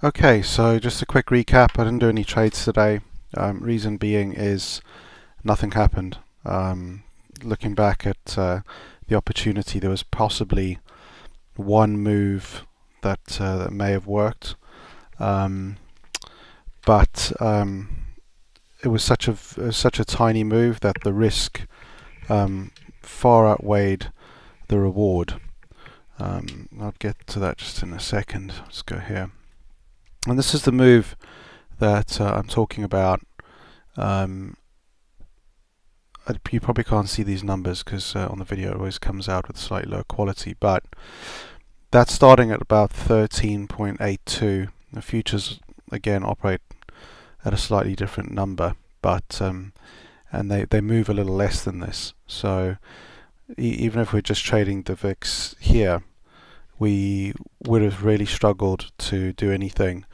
Okay, so just a quick recap. I didn't do any trades today. Reason being is nothing happened. Looking back at the opportunity, there was possibly one move that may have worked, um, but it was such a tiny move that the risk far outweighed the reward. I'll get to that just in a second. Let's go here. And this is the move that I'm talking about. Um, you probably can't see these numbers because on the video it always comes out with slightly low quality, but that's starting at about 13.82. The futures again operate at a slightly different number, but and they move a little less than this. So even if we're just trading the VIX here, we would have really struggled to do anything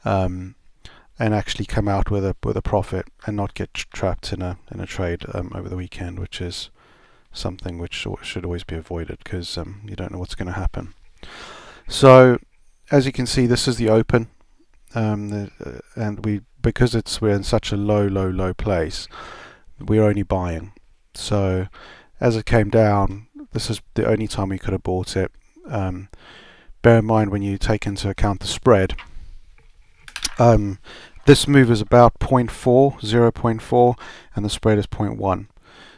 and actually come out with a profit and not get trapped in a trade over the weekend, which is something which should always be avoided because you don't know what's going to happen. So as you can see, this is the open, and because we're in such a low place, we're only buying. So as it came down, this is the only time we could have bought it. Bear in mind when you take into account the spread, this move is about 0.4, and the spread is 0.1.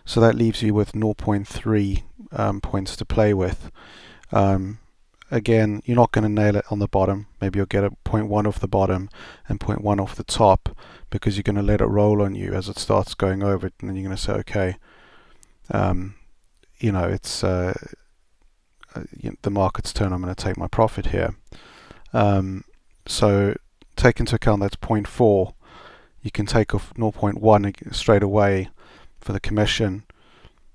So that leaves you with 0.3 points to play with. Again, you're not going to nail it on the bottom. Maybe you'll get a 0.1 off the bottom and 0.1 off the top because you're going to let it roll on you as it starts going over it, and then you're going to say, okay, it's the market's turn, I'm going to take my profit here. So take into account that's 0.4. You can take off 0.1 straight away for the commission.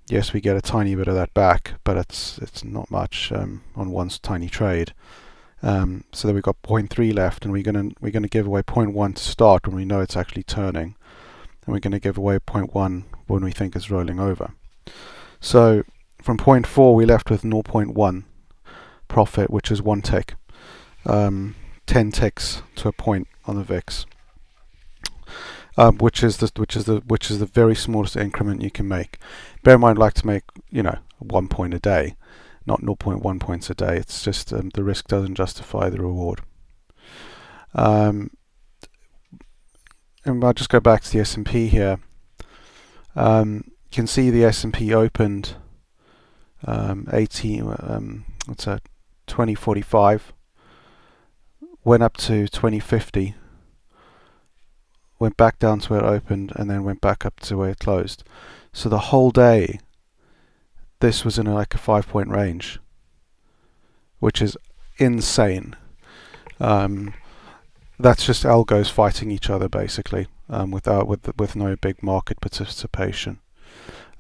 Yes, we get a tiny bit of that back, but it's not much on one's tiny trade. So then we've got 0.3 left, and we're gonna give away 0.1 to start when we know it's actually turning, and we're going to give away 0.1 when we think it's rolling over. So from 0.4 we left with 0.1 profit, which is one tick, 10 ticks to a point on the VIX, which is the very smallest increment you can make. Bear in mind, I like to make 1 point a day, not 0.1 points a day. It's just the risk doesn't justify the reward. And I'll just go back to the S&P here. You can see the S&P opened 2045, went up to 2050, went back down to where it opened, and then went back up to where it closed. So the whole day this was in like a 5-point range, which is insane. That's just algos fighting each other basically, with no big market participation.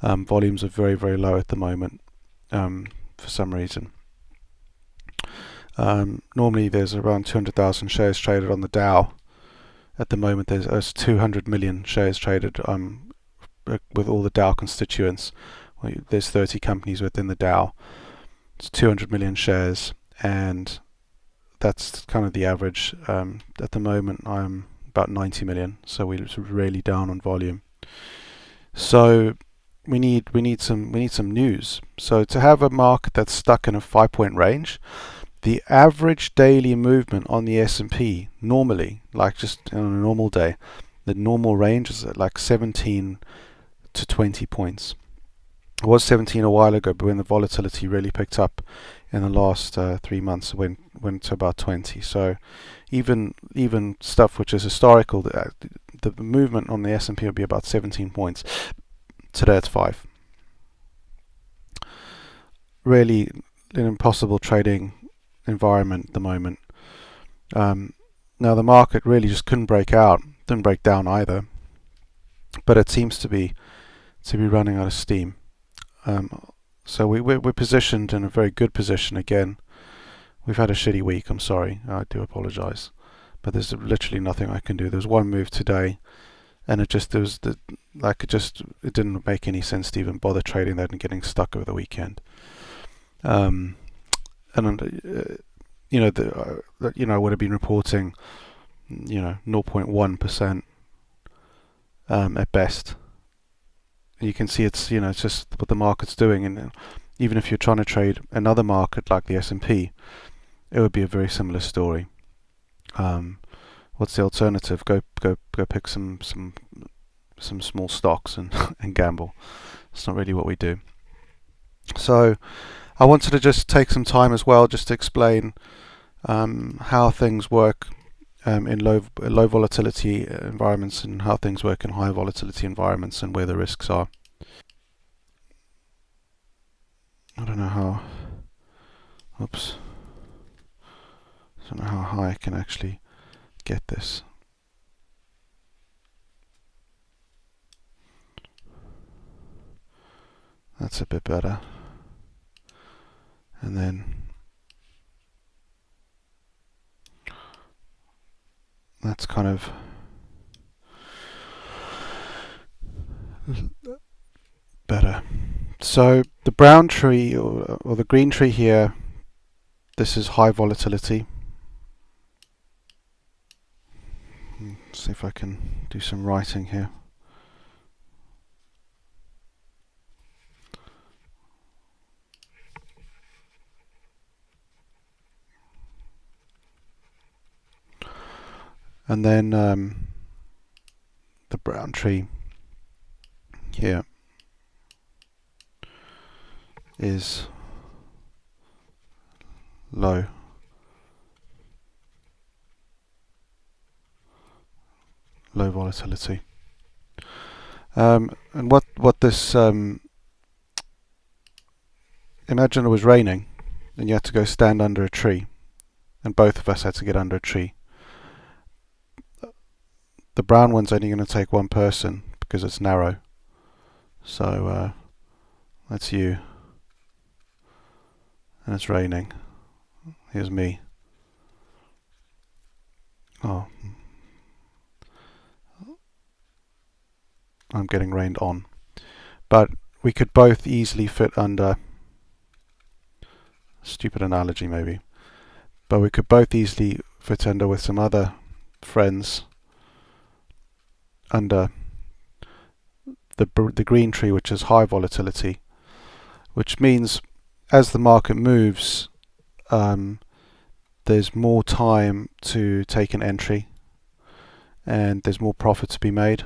Volumes are very low at the moment for some reason. Normally there's around 200,000 shares traded on the Dow. At the moment there's 200 million shares traded with all the Dow constituents. There's 30 companies within the Dow. It's 200 million shares, and that's kind of the average. At the moment I'm about 90 million, so we're really down on volume. So we need some news. So to have a market that's stuck in a 5-point range, the average daily movement on the S&P normally, like just on a normal day, the normal range is at like 17 to 20 points. It was 17 a while ago, but when the volatility really picked up in the last 3 months, it went to about 20. So even stuff which is historical, the movement on the S&P would be about 17 points. Today it's 5. Really an impossible trading environment at the moment. Now the market really just couldn't break out, didn't break down either, but it seems to be running out of steam. So we're positioned in a very good position again. We've had a shitty week, I'm sorry, I do apologize, but there's literally nothing I can do. There's one move today, and it didn't make any sense to even bother trading that and getting stuck over the weekend. would have been reporting 0.1% at best. You can see it's just what the market's doing, and even if you're trying to trade another market like the S&P, it would be a very similar story. What's the alternative? Go pick some small stocks and and gamble. It's not really what we do. So I wanted to just take some time as well just to explain how things work in low volatility environments, and how things work in high volatility environments, and where the risks are. I don't know how. Oops. I don't know how high I can actually get this. That's a bit better. And then that's kind of better. So the brown tree or the green tree here, this is high volatility. Let's see if I can do some writing here. And then the brown tree here is low volatility. And what this imagine it was raining and you had to go stand under a tree, and both of us had to get under a tree. The brown one's only going to take one person because it's narrow. So that's you, and it's raining. Here's me. Oh, I'm getting rained on. But we could both easily fit under, stupid analogy maybe, but we could both easily fit under with some other friends under the green tree, which is high volatility, which means as the market moves, there's more time to take an entry and there's more profit to be made.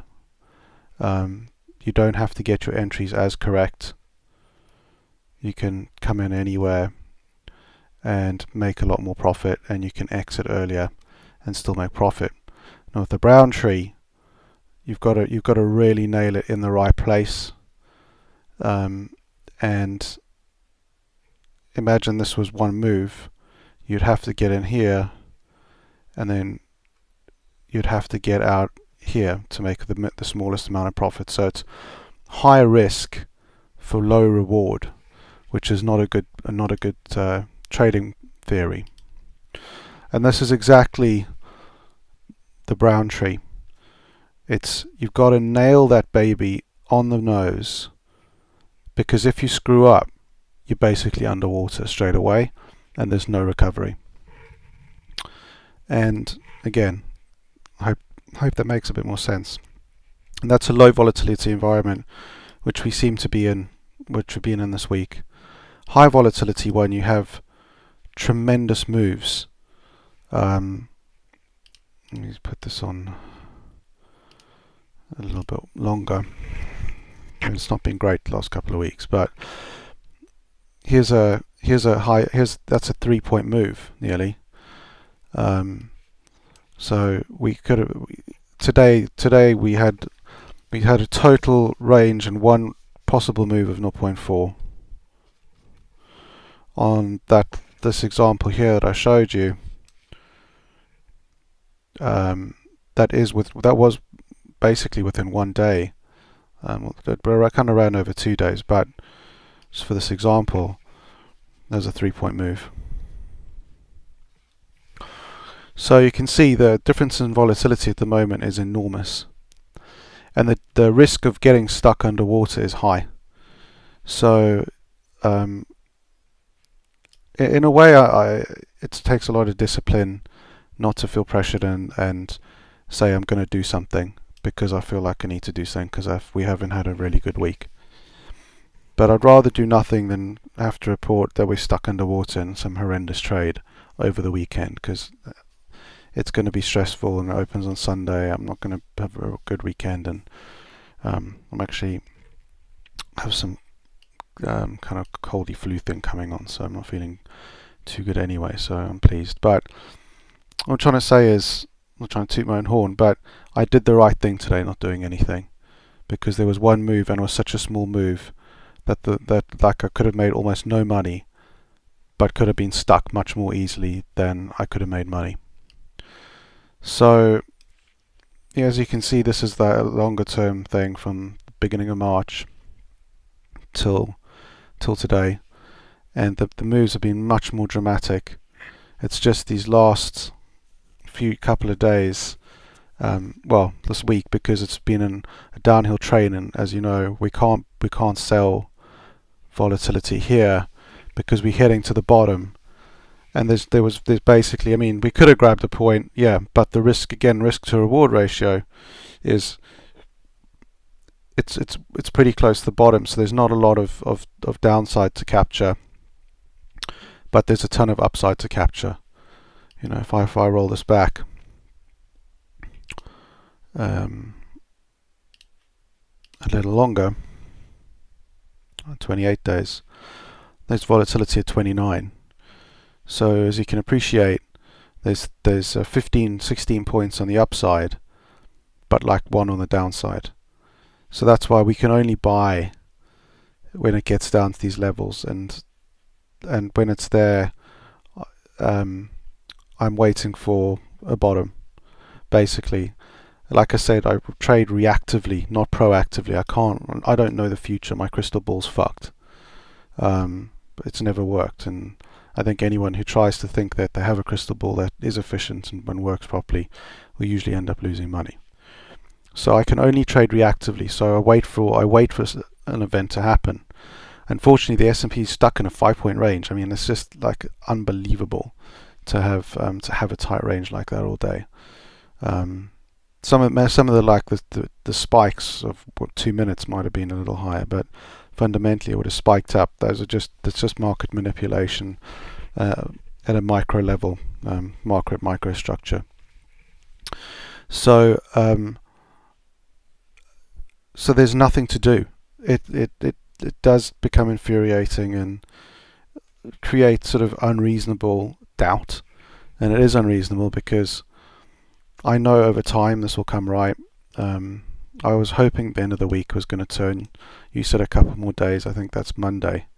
You don't have to get your entries as correct. You can come in anywhere and make a lot more profit, and you can exit earlier and still make profit. Now with the brown tree, you've got to really nail it in the right place. And imagine this was one move. You'd have to get in here, and then you'd have to get out here to make the smallest amount of profit. So it's high risk for low reward, which is not a good trading theory. And this is exactly the brown tree. You've got to nail that baby on the nose, because if you screw up, you're basically underwater straight away and there's no recovery. And again, I hope that makes a bit more sense. And that's a low volatility environment, which we seem to be in, which we've been in this week. High volatility when you have tremendous moves. Let me put this on a little bit longer. It's not been great the last couple of weeks, but that's a 3-point move nearly. So we could have today we had a total range and one possible move of 0.4. On this example here that I showed you, that was basically within 1 day. We're kind of ran over 2 days, but just for this example, there's a 3-point move. So you can see the difference in volatility at the moment is enormous, and the risk of getting stuck underwater is high. So in a way, it takes a lot of discipline not to feel pressured and say I'm going to do something because I feel like I need to do something because we haven't had a really good week. But I'd rather do nothing than have to report that we're stuck underwater in some horrendous trade over the weekend, because it's going to be stressful and it opens on Sunday. I'm not going to have a good weekend, and I'm actually have some kind of coldy flu thing coming on, so I'm not feeling too good anyway, so I'm pleased. But what I'm trying to say is, I'm not trying to toot my own horn, but I did the right thing today not doing anything, because there was one move and it was such a small move that like I could have made almost no money, but could have been stuck much more easily than I could have made money. So yeah, as you can see, this is the longer term thing from the beginning of March till today, and the moves have been much more dramatic. It's just these last couple of days, well, this week, because it's been a downhill trade, and as you know, we can't sell volatility here because we're heading to the bottom. And there's basically, I mean, we could have grabbed a point, yeah, but the risk to reward ratio is it's pretty close to the bottom, so there's not a lot of downside to capture, but there's a ton of upside to capture. You know, if I roll this back, a little longer, 28 days, there's volatility at 29. So as you can appreciate, there's 15, 16 points on the upside, but like 1 on the downside. So that's why we can only buy when it gets down to these levels, and when it's there, I'm waiting for a bottom. Basically, like I said, I trade reactively, not proactively. I don't know the future. My crystal ball's fucked. It's never worked, and I think anyone who tries to think that they have a crystal ball that is efficient and works properly will usually end up losing money. So I can only trade reactively. So I wait for an event to happen. Unfortunately, the S&P is stuck in a 5-point range. I mean, it's just like unbelievable to have a tight range like that all day. Some of the like the spikes of 2 minutes might have been a little higher, but fundamentally it would have spiked up. That's just market manipulation at a micro level, micro structure. So so there's nothing to do. It does become infuriating and create sort of unreasonable doubt, and it is unreasonable because I know over time this will come right. I was hoping the end of the week was going to turn. You said a couple more days. I think that's Monday,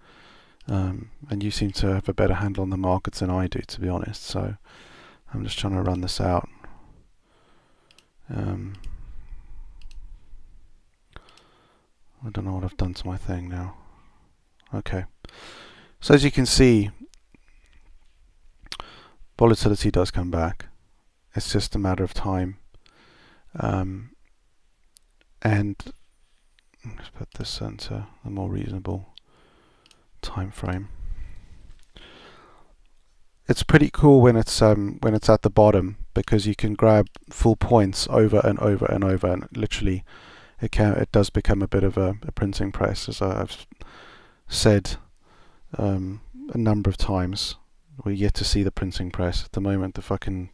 and you seem to have a better handle on the markets than I do, to be honest. So I'm just trying to run this out. I don't know what I've done to my thing now. Okay, so as you can see, volatility does come back. It's just a matter of time. And let's put this into a more reasonable time frame. It's pretty cool when it's at the bottom, because you can grab full points over and over and over, and literally it does become a bit of a printing press, as I've said a number of times. We're yet to see the printing press. At the moment, the fucking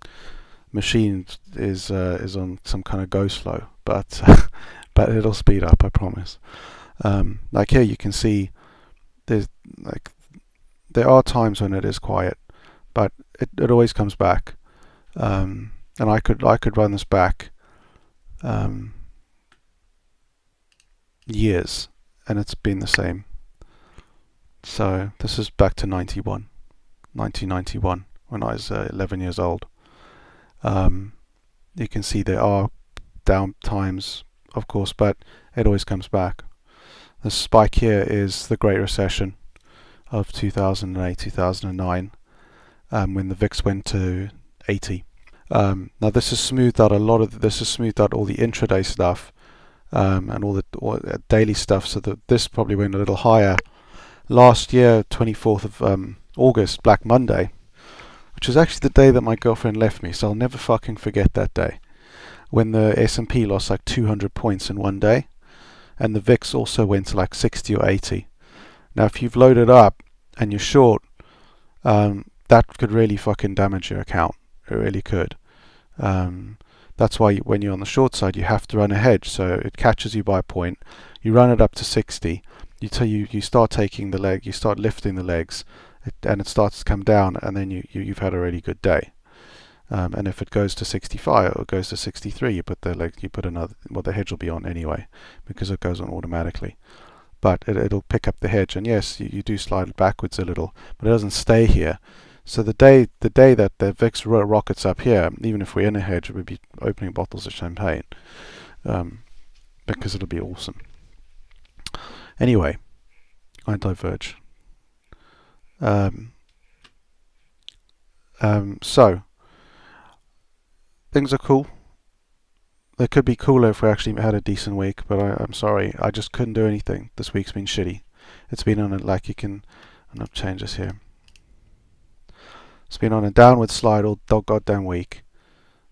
machine is on some kind of go slow, but but it'll speed up, I promise. Like here, you can see there are times when it is quiet, but it always comes back. And I could run this back years, and it's been the same. So this is back to 1991, when I was 11 years old. You can see there are down times, of course, but it always comes back. The spike here is the Great Recession of 2008, 2009, when the VIX went to 80. Now this has smoothed out all the intraday stuff, and all the daily stuff, so that this probably went a little higher. Last year, 24th August, Black Monday, which was actually the day that my girlfriend left me, so I'll never fucking forget that day, when the S&P lost like 200 points in one day, and the VIX also went to like 60 or 80. Now, if you've loaded up and you're short, that could really fucking damage your account. It really could. That's why when you're on the short side, you have to run a hedge. So it catches you by a point. You run it up to 60. You start taking the leg. You start lifting the legs, and it starts to come down. And then you've had a really good day. And if it goes to 65 or goes to 63, you put another. Well, the hedge will be on anyway because it goes on automatically. But it'll pick up the hedge. And yes, you do slide it backwards a little, but it doesn't stay here. So the day that the VIX rockets up here, even if we're in a hedge, we'd be opening bottles of champagne, because it'll be awesome. Anyway, I diverge. So things are cool. They could be cooler if we actually had a decent week, but I'm sorry, I just couldn't do anything. This week's been shitty. It's been on I'm gonna change this here. It's been on a downward slide all goddamn week,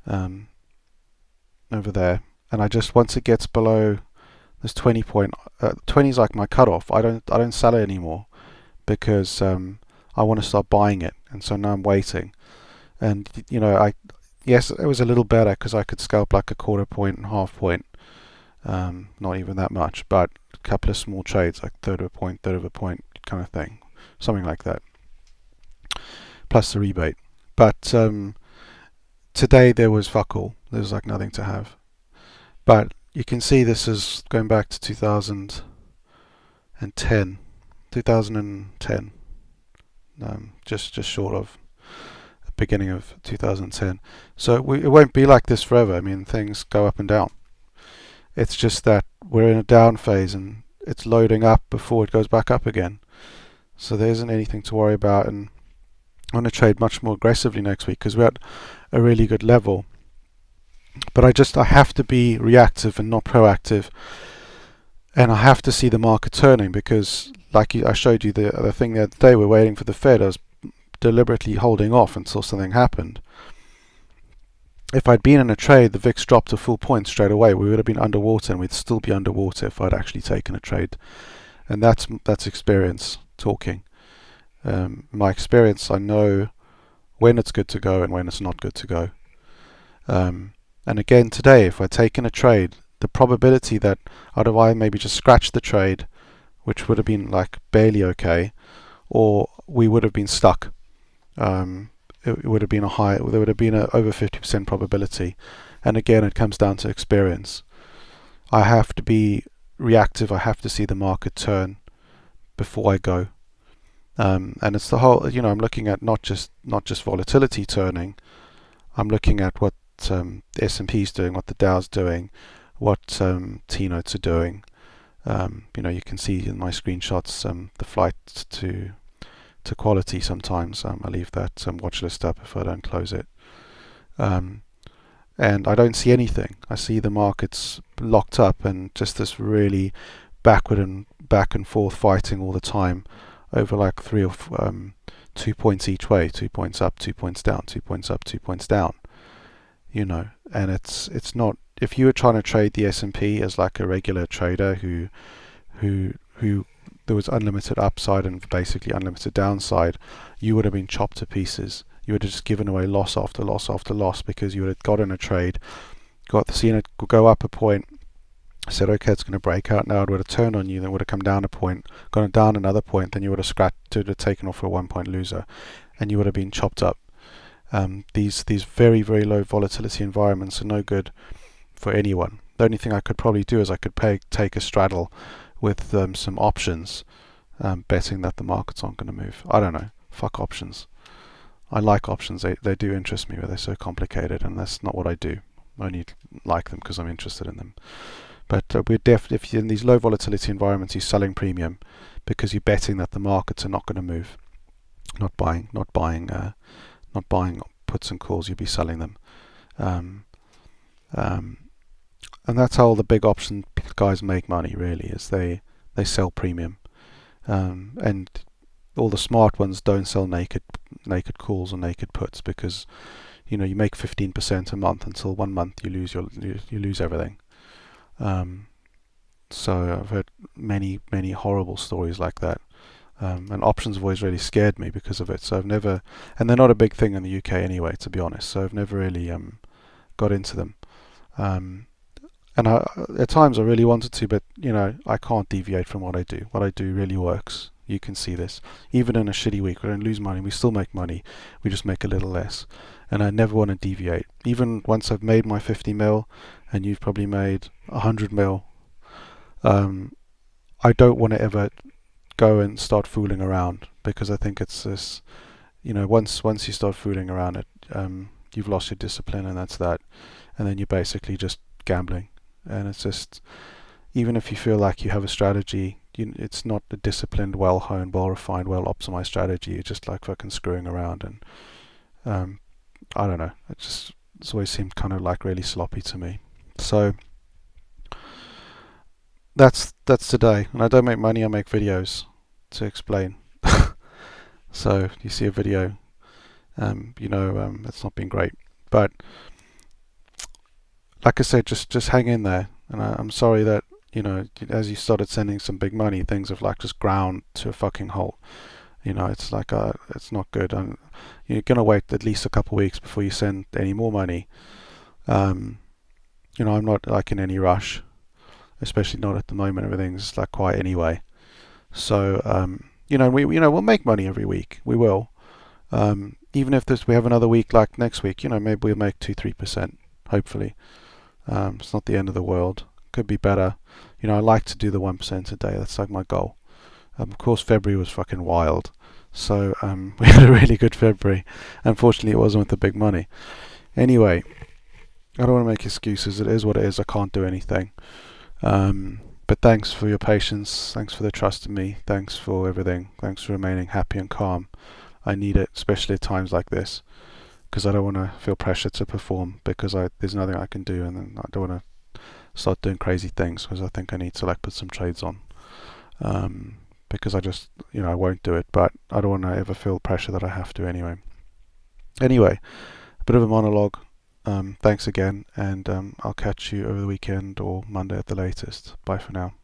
over there, and once it gets below this 20 point, 20 is like my cutoff. I don't sell it anymore because I want to start buying it, and so now I'm waiting. And yes, it was a little better because I could scalp like a quarter point and half point, not even that much, but a couple of small trades like third of a point kind of thing, something like that, plus the rebate. But today there was fuck all. There was like nothing to have. But you can see this is going back to 2010, just short of the beginning of 2010. So it won't be like this forever. I mean, things go up and down. It's just that we're in a down phase and it's loading up before it goes back up again. So there isn't anything to worry about, and I'm going to trade much more aggressively next week because we're at a really good level. But I have to be reactive and not proactive, and I have to see the market turning because, like I showed you the thing the other day, we're waiting for the Fed. I was deliberately holding off until something happened. If I'd been in a trade, the VIX dropped a full point straight away. We would have been underwater, and we'd still be underwater if I'd actually taken a trade. And that's experience talking. My experience, I know when it's good to go and when it's not good to go. And again today, if I'd taken a trade, the probability that I'd have maybe just scratched the trade, which would have been like barely okay, or we would have been stuck. It would have been there would have been a over 50% probability. And again, it comes down to experience. I have to be reactive. I have to see the market turn before I go. And it's the whole, I'm looking at not just volatility turning. I'm looking at what the S&P's doing, what the Dow's doing, what T-notes are doing. You can see in my screenshots the flight to quality sometimes. I leave that watch list up if I don't close it. And I don't see anything. I see the markets locked up and just this really backward and back and forth fighting all the time over like 2 points each way, 2 points up, 2 points down, 2 points up, 2 points down. And it's not, if you were trying to trade the S&P as like a regular trader who there was unlimited upside and basically unlimited downside, you would have been chopped to pieces. You would have just given away loss after loss after loss because you would have got in a trade, seen it go up a point, said okay, it's going to break out now, it would have turned on you, then would have come down a point, gone down another point, then you would have taken off for a 1 point loser, and you would have been chopped up. These very, very low volatility environments are no good for anyone. The only thing I could probably do is I could take a straddle with some options, betting that the markets aren't going to move. I don't know. Fuck options. I like options. They do interest me, but they're so complicated, and that's not what I do. I only like them because I'm interested in them. But if you're in these low volatility environments, you're selling premium because you're betting that the markets are not going to move. Not buying puts and calls. You'll be selling them. And that's how all the big option guys make money, really, is they sell premium. And all the smart ones don't sell naked calls or naked puts, because you make 15% a month until 1 month you lose everything. So I've heard many horrible stories like that. And options have always really scared me because of it. So I've never, and they're not a big thing in the UK anyway, to be honest. So I've never really got into them. And at times I really wanted to, but I can't deviate from what I do. What I do really works. You can see this. Even in a shitty week, we don't lose money. We still make money. We just make a little less. And I never want to deviate. Even once I've made my 50 mil, and you've probably made 100 mil, I don't want to ever go and start fooling around, because I think it's this. Once you start fooling around it, you've lost your discipline, and that's that. And then you're basically just gambling. And it's just, even if you feel like you have a strategy, it's not a disciplined, well-honed, well-refined, well-optimized strategy. You're just like fucking screwing around, and I don't know. It's always seemed kind of like really sloppy to me. So that's today. And I don't make money. I make videos to explain. So if you see a video, it's not been great. But like I said, just hang in there. And I'm sorry that, as you started sending some big money, things have like just ground to a fucking halt. It's like, it's not good. And you're going to wait at least a couple of weeks before you send any more money. I'm not like in any rush, especially not at the moment. Everything's like quiet anyway. So, we'll make money every week. We will. Even if we have another week like next week, maybe we'll make 2-3%, hopefully. It's not the end of the world. Could be better. I like to do the 1% a day. That's like my goal. Of course, February was fucking wild. So we had a really good February. Unfortunately, it wasn't with the big money. Anyway, I don't want to make excuses. It is what it is. I can't do anything. But thanks for your patience. Thanks for the trust in me. Thanks for everything. Thanks for remaining happy and calm. I need it, especially at times like this, because I don't want to feel pressure to perform, because there's nothing I can do, and then I don't want to start doing crazy things, because I think I need to like put some trades on, because I just I won't do it, but I don't want to ever feel pressure that I have to anyway. Anyway, a bit of a monologue. Thanks again, and I'll catch you over the weekend or Monday at the latest. Bye for now.